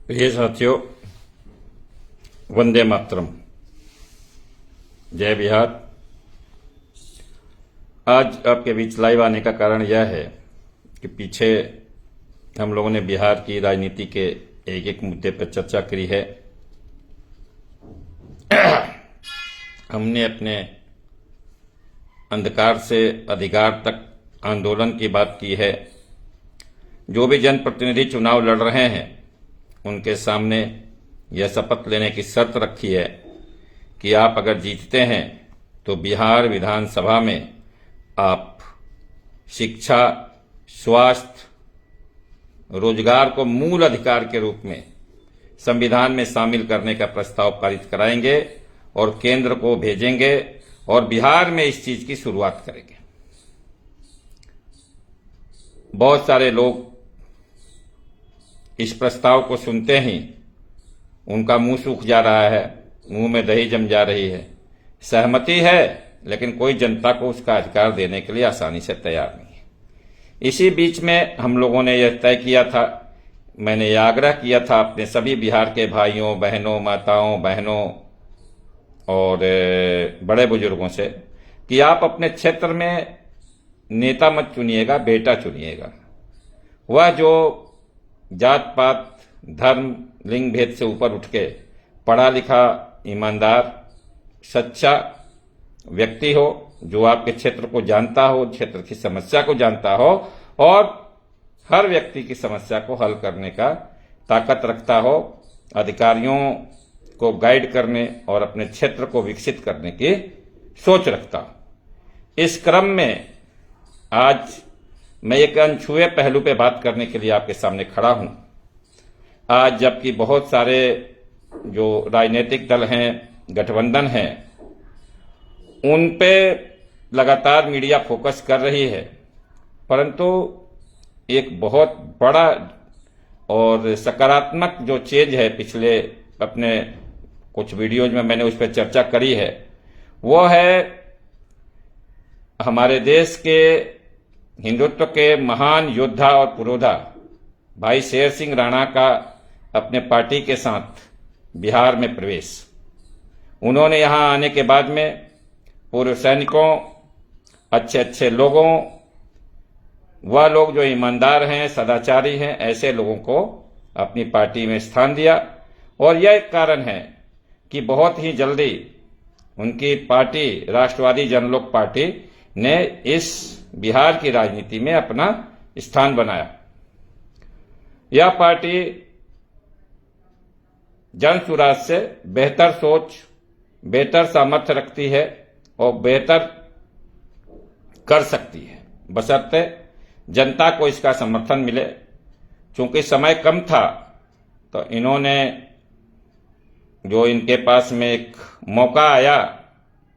प्रिय साथियों, वंदे मातरम, जय बिहार। आज आपके बीच लाइव आने का कारण यह है कि पीछे हम लोगों ने बिहार की राजनीति के एक एक मुद्दे पर चर्चा करी है। हमने अपने अंधकार से अधिकार तक आंदोलन की बात की है। जो भी जनप्रतिनिधि चुनाव लड़ रहे हैं उनके सामने यह शपथ लेने की शर्त रखी है कि आप अगर जीतते हैं तो बिहार विधानसभा में आप शिक्षा, स्वास्थ्य, रोजगार को मूल अधिकार के रूप में संविधान में शामिल करने का प्रस्ताव पारित कराएंगे और केंद्र को भेजेंगे और बिहार में इस चीज की शुरुआत करेंगे। बहुत सारे लोग इस प्रस्ताव को सुनते ही उनका मुंह सूख जा रहा है, मुंह में दही जम जा रही है। सहमति है, लेकिन कोई जनता को उसका अधिकार देने के लिए आसानी से तैयार नहीं है। इसी बीच में हम लोगों ने यह तय किया था, मैंने यह आग्रह किया था अपने सभी बिहार के भाइयों, बहनों, माताओं, बहनों और बड़े बुजुर्गों से कि आप अपने क्षेत्र में नेता मत चुनिएगा, बेटा चुनिएगा। वह जो जात पात, धर्म, लिंग भेद से ऊपर उठ के पढ़ा लिखा, ईमानदार, सच्चा व्यक्ति हो, जो आपके क्षेत्र को जानता हो, क्षेत्र की समस्या को जानता हो और हर व्यक्ति की समस्या को हल करने का ताकत रखता हो, अधिकारियों को गाइड करने और अपने क्षेत्र को विकसित करने की सोच रखता हो। इस क्रम में आज मैं एक अनछुए पहलू पे बात करने के लिए आपके सामने खड़ा हूं। आज जबकि बहुत सारे जो राजनीतिक दल हैं, गठबंधन हैं, उन पे लगातार मीडिया फोकस कर रही है, परंतु एक बहुत बड़ा और सकारात्मक जो चेंज है, पिछले अपने कुछ वीडियोज में मैंने उस पर चर्चा करी है, वो है हमारे देश के हिंदुत्व के महान योद्धा और पुरोधा भाई शेर सिंह राणा का अपने पार्टी के साथ बिहार में प्रवेश। उन्होंने यहां आने के बाद में पूर्व सैनिकों, अच्छे अच्छे लोगों, वह लोग जो ईमानदार हैं, सदाचारी हैं, ऐसे लोगों को अपनी पार्टी में स्थान दिया। और यह एक कारण है कि बहुत ही जल्दी उनकी पार्टी, राष्ट्रवादी जनलोक पार्टी, ने इस बिहार की राजनीति में अपना स्थान बनाया। यह पार्टी जन सुराज से बेहतर सोच, बेहतर सामर्थ्य रखती है और बेहतर कर सकती है, बशर्ते जनता को इसका समर्थन मिले। चूंकि समय कम था तो इन्होंने, जो इनके पास में एक मौका आया,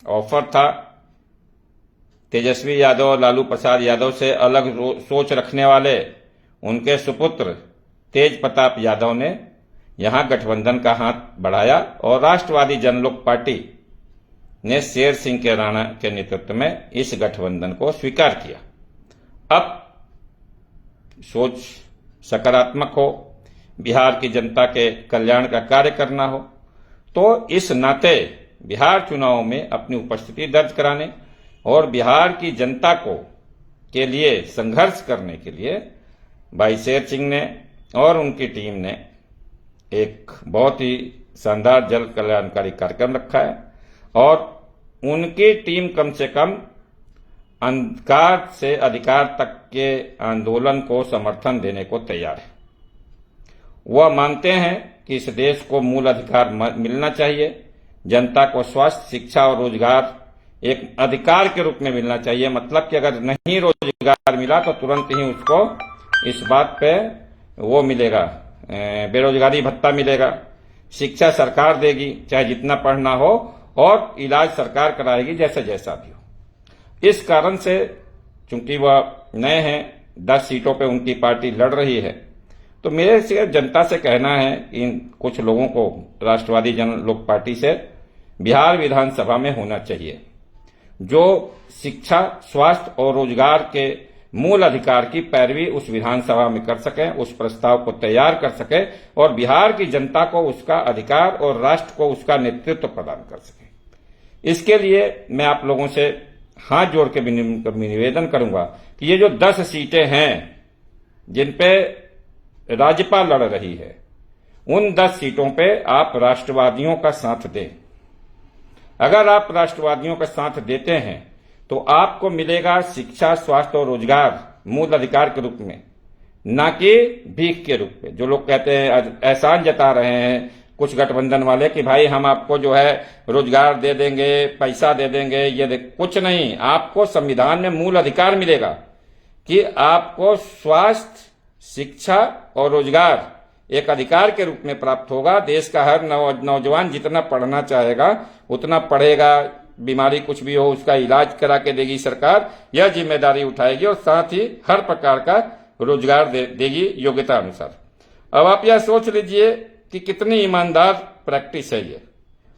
ऑफर था, तेजस्वी यादव, लालू प्रसाद यादव से अलग सोच रखने वाले उनके सुपुत्र तेज प्रताप यादव ने यहां गठबंधन का हाथ बढ़ाया और राष्ट्रवादी जनलोक पार्टी ने शेर सिंह के राणा के नेतृत्व में इस गठबंधन को स्वीकार किया। अब सोच सकारात्मक हो, बिहार की जनता के कल्याण का कार्य करना हो, तो इस नाते बिहार चुनाव में अपनी उपस्थिति दर्ज कराने और बिहार की जनता को के लिए संघर्ष करने के लिए भाई शेर सिंह ने और उनकी टीम ने एक बहुत ही शानदार जन कल्याणकारी कार्यक्रम रखा है। और उनकी टीम कम से कम अंधकार से अधिकार तक के आंदोलन को समर्थन देने को तैयार है। वह मानते हैं कि इस देश को मूल अधिकार मिलना चाहिए, जनता को स्वास्थ्य, शिक्षा और रोजगार एक अधिकार के रूप में मिलना चाहिए। मतलब कि अगर नहीं रोजगार मिला तो तुरंत ही उसको इस बात पे वो मिलेगा, बेरोजगारी भत्ता मिलेगा। शिक्षा सरकार देगी, चाहे जितना पढ़ना हो, और इलाज सरकार कराएगी, जैसा जैसा भी हो। इस कारण से चूंकि वह नए हैं, 10 सीटों पे उनकी पार्टी लड़ रही है, तो मेरे से जनता से कहना है इन कुछ लोगों को राष्ट्रवादी जनलोक पार्टी से बिहार विधानसभा में होना चाहिए। जो शिक्षा, स्वास्थ्य और रोजगार के मूल अधिकार की पैरवी उस विधानसभा में कर सकें, उस प्रस्ताव को तैयार कर सकें और बिहार की जनता को उसका अधिकार और राष्ट्र को उसका नेतृत्व प्रदान कर सकें। इसके लिए मैं आप लोगों से हाथ जोड़ के निवेदन करूंगा कि ये जो 10 सीटें हैं जिन पे राज्यपाल लड़ रही है, उन 10 सीटों पे आप राष्ट्रवादियों का साथ दें। अगर आप राष्ट्रवादियों का साथ देते हैं तो आपको मिलेगा शिक्षा, स्वास्थ्य और रोजगार मूल अधिकार के रूप में, ना कि भीख के रूप में। जो लोग कहते हैं, एहसान जता रहे हैं कुछ गठबंधन वाले कि भाई हम आपको जो है रोजगार दे देंगे, पैसा दे देंगे, ये कुछ नहीं। आपको संविधान में मूल अधिकार मिलेगा कि आपको स्वास्थ्य, शिक्षा और रोजगार एक अधिकार के रूप में प्राप्त होगा। देश का हर नौजवान जितना पढ़ना चाहेगा उतना पढ़ेगा, बीमारी कुछ भी हो उसका इलाज करा के देगी सरकार, यह जिम्मेदारी उठाएगी और साथ ही हर प्रकार का रोजगार देगी योग्यता अनुसार। अब आप यह सोच लीजिए कि कितनी ईमानदार प्रैक्टिस है ये।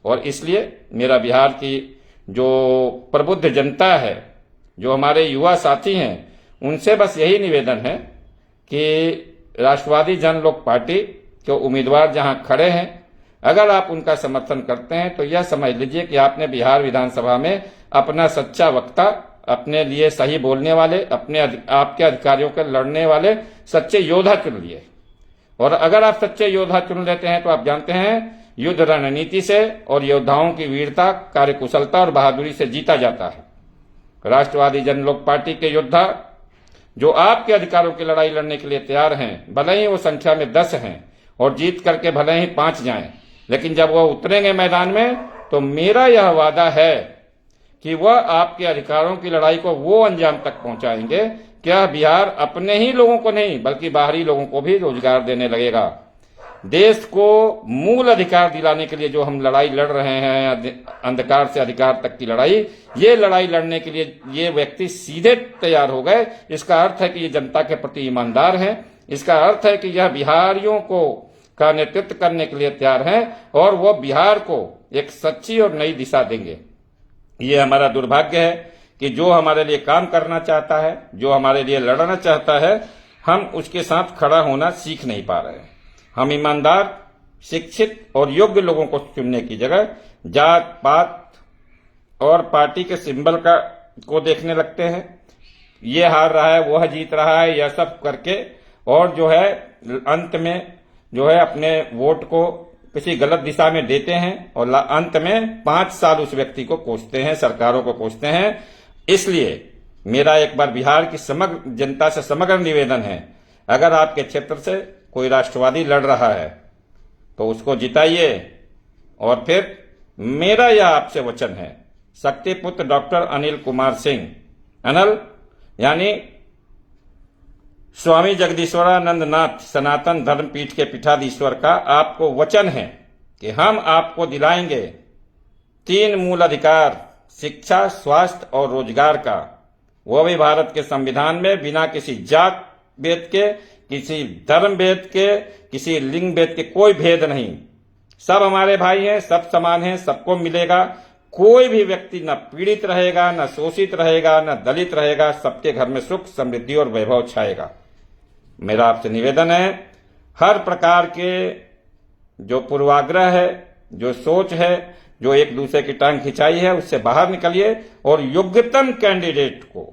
और इसलिए मेरा बिहार की जो प्रबुद्ध जनता है, जो हमारे युवा साथी हैं, उनसे बस यही निवेदन है कि राष्ट्रवादी जन लोक पार्टी के उम्मीदवार जहां खड़े हैं, अगर आप उनका समर्थन करते हैं तो यह समझ लीजिए कि आपने बिहार विधानसभा में अपना सच्चा वक्ता, अपने लिए सही बोलने वाले, आपके अधिकारियों के लड़ने वाले सच्चे योद्धा चुन लिए। और अगर आप सच्चे योद्धा चुन लेते हैं तो आप जानते हैं युद्ध रणनीति से और योद्धाओं की वीरता, कार्यकुशलता और बहादुरी से जीता जाता है। राष्ट्रवादी जन लोक पार्टी के योद्धा जो आपके अधिकारों की लड़ाई लड़ने के लिए तैयार हैं, भले ही वो संख्या में 10 हैं और जीत करके भले ही 5 जाएं, लेकिन जब वह उतरेंगे मैदान में तो मेरा यह वादा है कि वह आपके अधिकारों की लड़ाई को वो अंजाम तक पहुंचाएंगे कि यह बिहार अपने ही लोगों को नहीं बल्कि बाहरी लोगों को भी रोजगार देने लगेगा। देश को मूल अधिकार दिलाने के लिए जो हम लड़ाई लड़ रहे हैं, अंधकार से अधिकार तक की लड़ाई, ये लड़ाई लड़ने के लिए ये व्यक्ति सीधे तैयार हो गए। इसका अर्थ है कि ये जनता के प्रति ईमानदार हैं। इसका अर्थ है कि यह बिहारियों को का नेतृत्व करने के लिए तैयार हैं और वो बिहार को एक सच्ची और नई दिशा देंगे। ये हमारा दुर्भाग्य है कि जो हमारे लिए काम करना चाहता है, जो हमारे लिए लड़ना चाहता है, हम उसके साथ खड़ा होना सीख नहीं पा रहे हैं। हम ईमानदार, शिक्षित और योग्य लोगों को चुनने की जगह जात पात और पार्टी के सिंबल को देखने लगते हैं। ये हार रहा है, वह जीत रहा है, यह सब करके और जो है अंत में जो है अपने वोट को किसी गलत दिशा में देते हैं और अंत में 5 साल उस व्यक्ति को कोसते हैं, सरकारों को कोसते हैं। इसलिए मेरा एक बार बिहार की समग्र जनता से समग्र निवेदन है, अगर आपके क्षेत्र से कोई राष्ट्रवादी लड़ रहा है तो उसको जिताइए। और फिर मेरा यह आपसे वचन है, शक्ति पुत्र डॉक्टर अनिल कुमार सिंह, अनल यानी स्वामी जगदीश्वरानंद नाथ सनातन धर्म पीठ के पीठाधीश्वर का आपको वचन है कि हम आपको दिलाएंगे 3 मूल अधिकार, शिक्षा, स्वास्थ्य और रोजगार का, वह भी भारत के संविधान में बिना किसी जात भेद के, किसी धर्म भेद के, किसी लिंग भेद के, कोई भेद नहीं। सब हमारे भाई हैं, सब समान हैं, सबको मिलेगा। कोई भी व्यक्ति न पीड़ित रहेगा, न शोषित रहेगा, न दलित रहेगा। सबके घर में सुख, समृद्धि और वैभव छाएगा। मेरा आपसे निवेदन है, हर प्रकार के जो पूर्वाग्रह है, जो सोच है, जो एक दूसरे की टांग खिंचाई है, उससे बाहर निकलिए और योग्यतम कैंडिडेट को,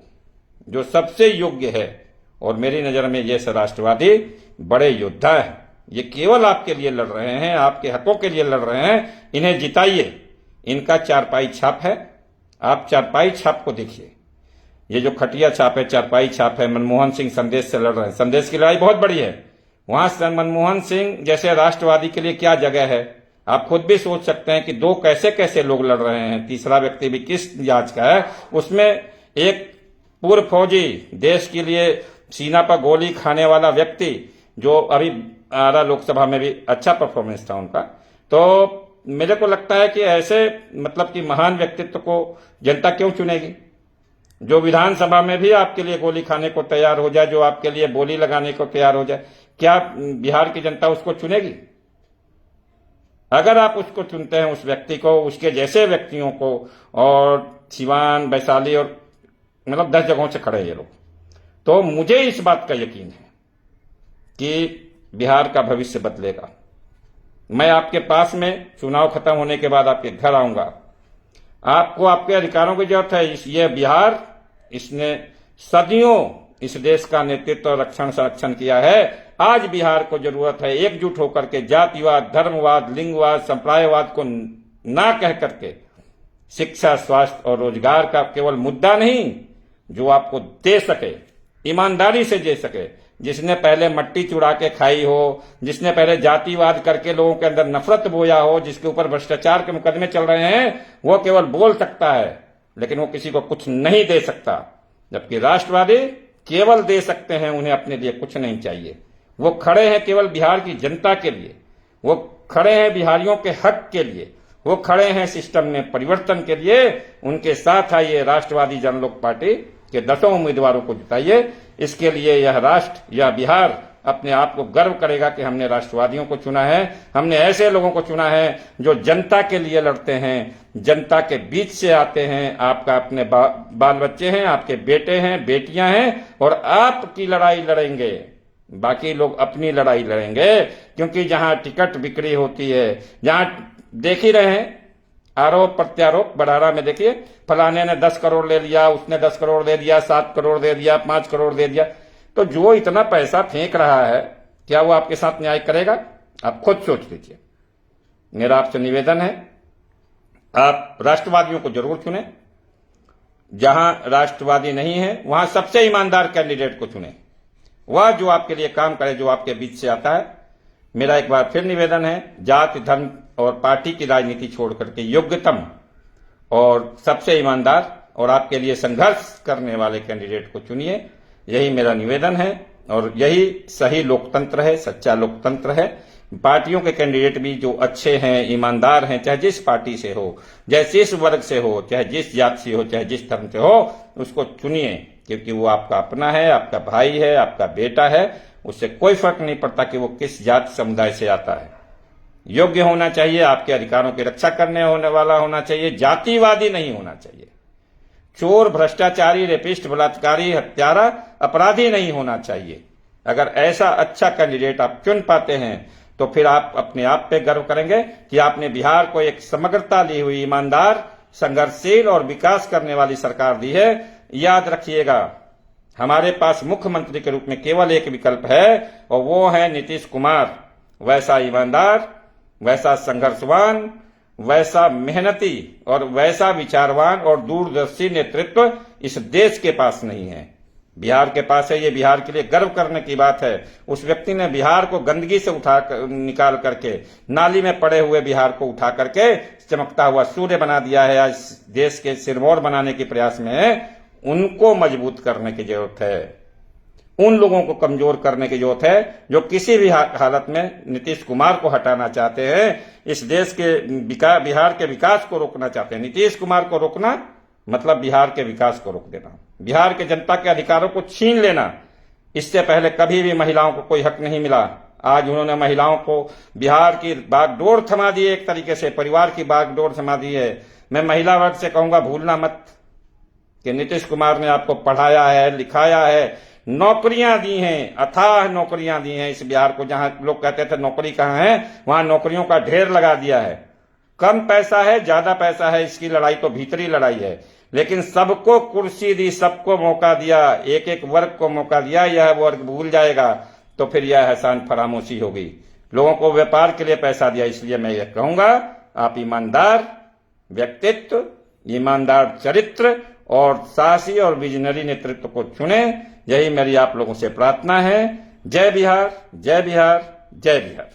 जो सबसे योग्य है, और मेरी नजर में ये राष्ट्रवादी बड़े योद्धा हैं, ये केवल आपके लिए लड़ रहे हैं, आपके हकों के लिए लड़ रहे हैं, इन्हें जिताइए। इनका चारपाई छाप है, आप चारपाई छाप को देखिए। ये जो खटिया छाप है, चारपाई छाप है, मनमोहन सिंह संदेश से लड़ रहे हैं। संदेश की लड़ाई बहुत बड़ी है। वहां मनमोहन सिंह जैसे राष्ट्रवादी के लिए क्या जगह है, आप खुद भी सोच सकते हैं कि 2 कैसे कैसे लोग लड़ रहे हैं, तीसरा व्यक्ति भी किस जांच का है। उसमें एक पूर्व फौजी, देश के लिए सीना पर गोली खाने वाला व्यक्ति, जो अभी आरा लोकसभा में भी अच्छा परफॉर्मेंस था उनका। तो मेरे को लगता है कि ऐसे मतलब कि महान व्यक्तित्व को जनता क्यों चुनेगी, जो विधानसभा में भी आपके लिए गोली खाने को तैयार हो जाए, जो आपके लिए बोली लगाने को तैयार हो जाए। क्या बिहार की जनता उसको चुनेगी? अगर आप उसको चुनते हैं, उस व्यक्ति को, उसके जैसे व्यक्तियों को, और सिवान, वैशाली और मतलब 10 जगहों से खड़े ये लोग, तो मुझे इस बात का यकीन है कि बिहार का भविष्य बदलेगा। मैं आपके पास में चुनाव खत्म होने के बाद आपके घर आऊंगा। आपको आपके अधिकारों की जरूरत है। ये बिहार, इसने सदियों इस देश का नेतृत्व और रक्षण संरक्षण किया है। आज बिहार को जरूरत है एकजुट होकर के जातिवाद, धर्मवाद, लिंगवाद, संप्रदायवाद को ना कह करके शिक्षा, स्वास्थ्य और रोजगार का केवल मुद्दा नहीं, जो आपको दे सके, ईमानदारी से दे सके। जिसने पहले मट्टी चुरा के खाई हो, जिसने पहले जातिवाद करके लोगों के अंदर नफरत बोया हो, जिसके ऊपर भ्रष्टाचार के मुकदमे चल रहे हैं, वो केवल बोल सकता है, लेकिन वो किसी को कुछ नहीं दे सकता। जबकि राष्ट्रवादी केवल दे सकते हैं, उन्हें अपने लिए कुछ नहीं चाहिए। वो खड़े हैं केवल बिहार की जनता के लिए, वो खड़े हैं बिहारियों के हक के लिए, वो खड़े हैं सिस्टम में परिवर्तन के लिए। उनके साथ आइए, राष्ट्रवादी जनलोक पार्टी के 10 उम्मीदवारों को जिताइए। इसके लिए यह राष्ट्र, यह बिहार अपने आप को गर्व करेगा कि हमने राष्ट्रवादियों को चुना है, हमने ऐसे लोगों को चुना है जो जनता के लिए लड़ते हैं, जनता के बीच से आते हैं। आपका अपने बाल बच्चे हैं, आपके बेटे हैं, बेटियां हैं, और आपकी लड़ाई लड़ेंगे। बाकी लोग अपनी लड़ाई लड़ेंगे, क्योंकि जहां टिकट बिक्री होती है, जहां देख ही रहे हैं आरोप प्रत्यारोप, बड़ारा में देखिए, फलाने ने 10 करोड़ ले लिया, उसने 10 करोड़ दे दिया, 7 करोड़ दे दिया, 5 करोड़ दे दिया। तो जो इतना पैसा फेंक रहा है, क्या वो आपके साथ न्याय करेगा? आप खुद सोच लीजिए। मेरा आपसे निवेदन है, आप राष्ट्रवादियों को जरूर चुनें। जहां राष्ट्रवादी नहीं है, वहां सबसे ईमानदार कैंडिडेट को चुनें, वह जो आपके लिए काम करे, जो आपके बीच से आता है। मेरा एक बार फिर निवेदन है, जाति, धर्म और पार्टी की राजनीति छोड़ करके योग्यतम और सबसे ईमानदार और आपके लिए संघर्ष करने वाले कैंडिडेट को चुनिए। यही मेरा निवेदन है और यही सही लोकतंत्र है, सच्चा लोकतंत्र है। पार्टियों के कैंडिडेट भी जो अच्छे हैं, ईमानदार हैं, चाहे जिस पार्टी से हो, चाहे जिस वर्ग से हो, चाहे जिस जाति से हो, चाहे जिस धर्म से हो, उसको चुनिए, क्योंकि वो आपका अपना है, आपका भाई है, आपका बेटा है। उससे कोई फर्क नहीं पड़ता कि वो किस जाति समुदाय से आता है। योग्य होना चाहिए, आपके अधिकारों की रक्षा करने होने वाला होना चाहिए, जातिवादी नहीं होना चाहिए, चोर, भ्रष्टाचारी, रेपिस्ट, बलात्कारी, हत्यारा, अपराधी नहीं होना चाहिए। अगर ऐसा अच्छा कैंडिडेट आप चुन पाते हैं, तो फिर आप अपने आप पे गर्व करेंगे कि आपने बिहार को एक समग्रता ली हुई, ईमानदार, संघर्षशील और विकास करने वाली सरकार दी है। याद रखिएगा, हमारे पास मुख्यमंत्री के रूप में केवल एक विकल्प है, और वो है नीतीश कुमार। वैसा ईमानदार, वैसा संघर्षवान, वैसा मेहनती और वैसा विचारवान और दूरदर्शी नेतृत्व इस देश के पास नहीं है। बिहार के पास है। ये बिहार के लिए गर्व करने की बात है। उस व्यक्ति ने बिहार को गंदगी से निकाल करके, नाली में पड़े हुए बिहार को उठा करके चमकता हुआ सूर्य बना दिया है। आज देश के सिरमौर बनाने के प्रयास में उनको मजबूत करने की जरूरत है, उन लोगों को कमजोर करने की जरूरत है जो किसी भी हालत में नीतीश कुमार को हटाना चाहते हैं, इस देश के बिहार के विकास को रोकना चाहते हैं। नीतीश कुमार को रोकना मतलब बिहार के विकास को रोक देना, बिहार के जनता के अधिकारों को छीन लेना। इससे पहले कभी भी महिलाओं को कोई हक नहीं मिला। आज उन्होंने महिलाओं को बिहार की बागडोर थमा दी है, एक तरीके से परिवार की बागडोर थमा दी है। मैं महिला वर्ग से कहूंगा, भूलना मत कि नीतीश कुमार ने आपको पढ़ाया है, लिखाया है, नौकरियां दी हैं, अथाह नौकरियां दी हैं इस बिहार को। जहां लोग कहते थे नौकरी कहां है, वहां नौकरियों का ढेर लगा दिया है। कम पैसा है, ज्यादा पैसा है, इसकी लड़ाई तो भीतरी लड़ाई है, लेकिन सबको कुर्सी दी, सबको मौका दिया, एक एक वर्ग को मौका दिया। यह वर्ग भूल जाएगा तो फिर यह एहसान फरामोशी होगी। लोगों को व्यापार के लिए पैसा दिया। इसलिए मैं यह कहूंगा, आप ईमानदार व्यक्तित्व, ईमानदार चरित्र और साहसी और विजनरी नेतृत्व को चुने। यही मेरी आप लोगों से प्रार्थना है। जय बिहार, जय बिहार, जय बिहार।